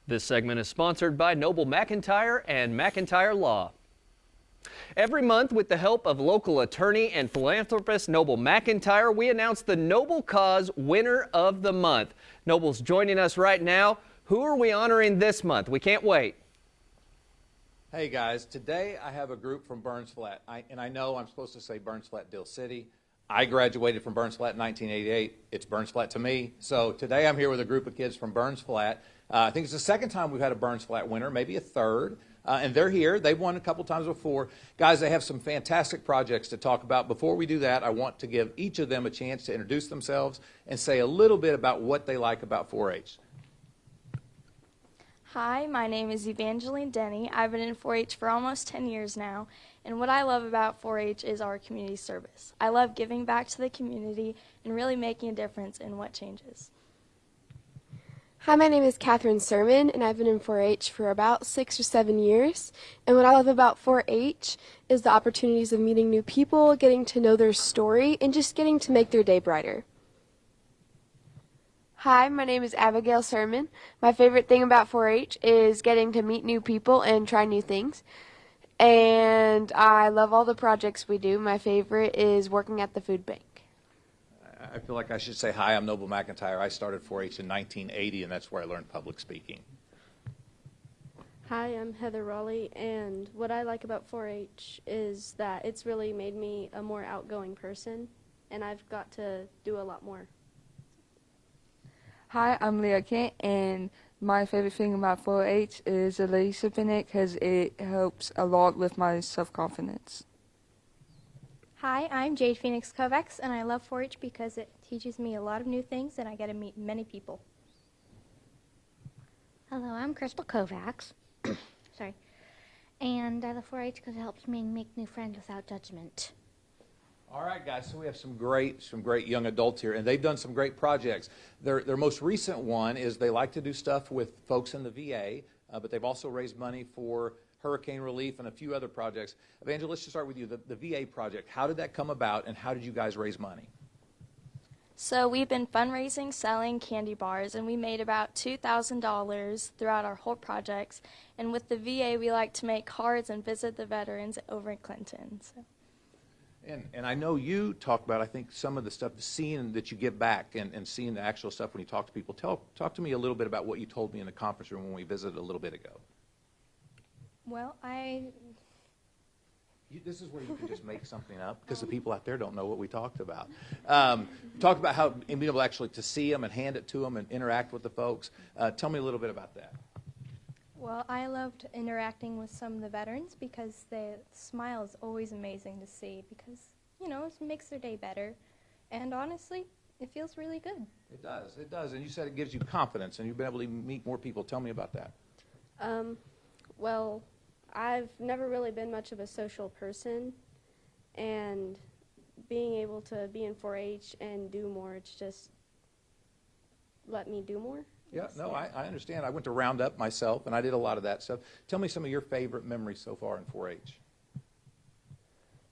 This segment is sponsored by Noble McIntyre and McIntyre Law. Every month, with the help of local attorney and philanthropist Noble McIntyre, we announce the Noble Cause Winner of the Month. Noble's joining us right now. Who are we honoring this month? We can't wait. Hey guys, today I have a group from Burns Flat, and I know I'm supposed to say Burns Flat, Dill City. I graduated from Burns Flat in 1988. It's Burns Flat to me. So today I'm here with a group of kids from Burns Flat. I think it's the second time we've had a Burns Flat winner, maybe a third. And they're here. They've won a couple times before. Guys, they have some fantastic projects to talk about. Before we do that, I want to give each of them a chance to introduce themselves and say a little bit about what they like about 4-H. Hi, my name is Evangeline Denny. I've been in 4-H for almost 10 years now, and what I love about 4-H is our community service. I love giving back to the community and really making a difference in what changes. Hi, my name is Catherine Sermon, and I've been in 4-H for about 6 or 7 years. And what I love about 4-H is the opportunities of meeting new people, getting to know their story, and just getting to make their day brighter. Hi, my name is Abigail Sermon. My favorite thing about 4-H is getting to meet new people and try new things. And I love all the projects we do. My favorite is working at the food bank. I feel like I should say, hi, I'm Noble McIntyre. I started 4-H in 1980, and that's where I learned public speaking. Hi, I'm Heather Raleigh, and what I like about 4-H is that it's really made me a more outgoing person, and I've got to do a lot more. Hi, I'm Leah Kent, and my favorite thing about 4-H is the leadership in it because it helps a lot with my self-confidence. Hi, I'm Jade Phoenix Kovacs, and I love 4-H because it teaches me a lot of new things and I get to meet many people. Hello, I'm Crystal Kovacs. Sorry. And I love 4-H because it helps me make new friends without judgment. All right, guys, so we have some great young adults here, and they've done some great projects. Their most recent one is they like to do stuff with folks in the VA, but they've also raised money for hurricane relief and a few other projects. Evangeline, let's just start with you. The VA project, how did that come about, and how did you guys raise money? So we've been fundraising, selling candy bars, and we made about $2,000 throughout our whole projects. And with the VA, we like to make cards and visit the veterans over in Clinton. So. And I know you talk about, I think, some of the stuff, seeing that you give back and seeing the actual stuff when you talk to people. Talk to me a little bit about what you told me in the conference room when we visited a little bit ago. Well, This is where you can just make something up because the people out there don't know what we talked about. Talked about how being able actually to see them and hand it to them and interact with the folks. Tell me a little bit about that. Well, I loved interacting with some of the veterans because the smile is always amazing to see because, you know, it makes their day better. And honestly, it feels really good. It does. And you said it gives you confidence and you've been able to meet more people. Tell me about that. Well, I've never really been much of a social person, and being able to be in 4-H and do more, it's just let me do more. Yeah, no, I understand. I went to Roundup myself, and I did a lot of that stuff. Tell me some of your favorite memories so far in 4-H.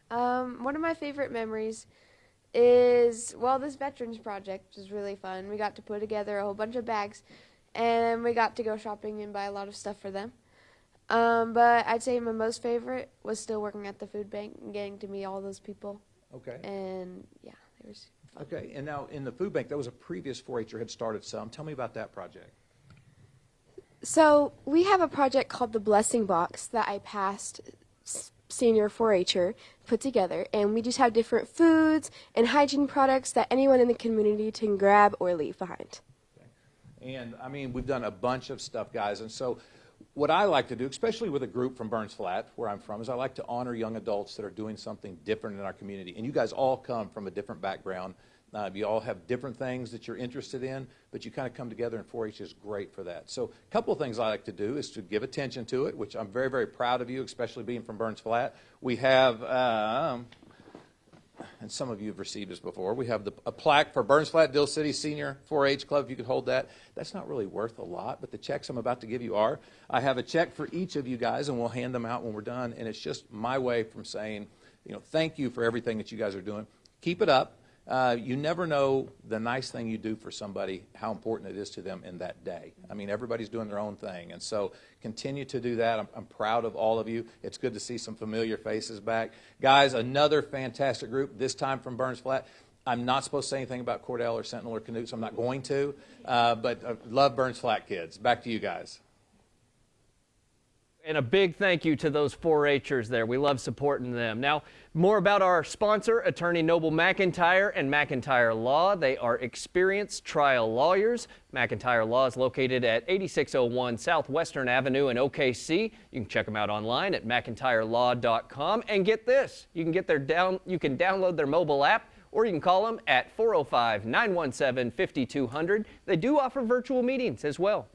One of my favorite memories is, well, this Veterans Project was really fun. We got to put together a whole bunch of bags, and we got to go shopping and buy a lot of stuff for them. But I'd say my most favorite was still working at the food bank and getting to meet all those people. Okay. And, yeah, it was fun. Okay, and now in the food bank, that was a previous 4-H'er had started some. Tell me about that project. So we have a project called the Blessing Box that I passed senior 4-H'er put together, and we just have different foods and hygiene products that anyone in the community can grab or leave behind. Okay. And, I mean, we've done a bunch of stuff, guys, and so what I like to do, especially with a group from Burns Flat, where I'm from, is I like to honor young adults that are doing something different in our community. And you guys all come from a different background. You all have different things that you're interested in, but you kind of come together, and 4-H is great for that. So a couple of things I like to do is to give attention to it, which I'm very, very proud of you, especially being from Burns Flat. We have, and some of you have received this before, we have a plaque for Burns Flat Dill City Senior 4-H Club, if you could hold that. That's not really worth a lot, but the checks I'm about to give you are. I have a check for each of you guys, and we'll hand them out when we're done, and it's just my way from saying, you know, thank you for everything that you guys are doing. Keep it up. You never know the nice thing you do for somebody, how important it is to them in that day. I mean, everybody's doing their own thing, and so continue to do that. I'm proud of all of you. It's good to see some familiar faces back. Guys, another fantastic group, this time from Burns Flat. I'm not supposed to say anything about Cordell or Sentinel or Canute, so I'm not going to, but love Burns Flat kids. Back to you guys. And a big thank you to those 4-Hers there. We love supporting them. Now, more about our sponsor, Attorney Noble McIntyre and McIntyre Law. They are experienced trial lawyers. McIntyre Law is located at 8601 Southwestern Avenue in OKC. You can check them out online at McIntyreLaw.com. And get this, you can download their mobile app, or you can call them at 405-917-5200. They do offer virtual meetings as well.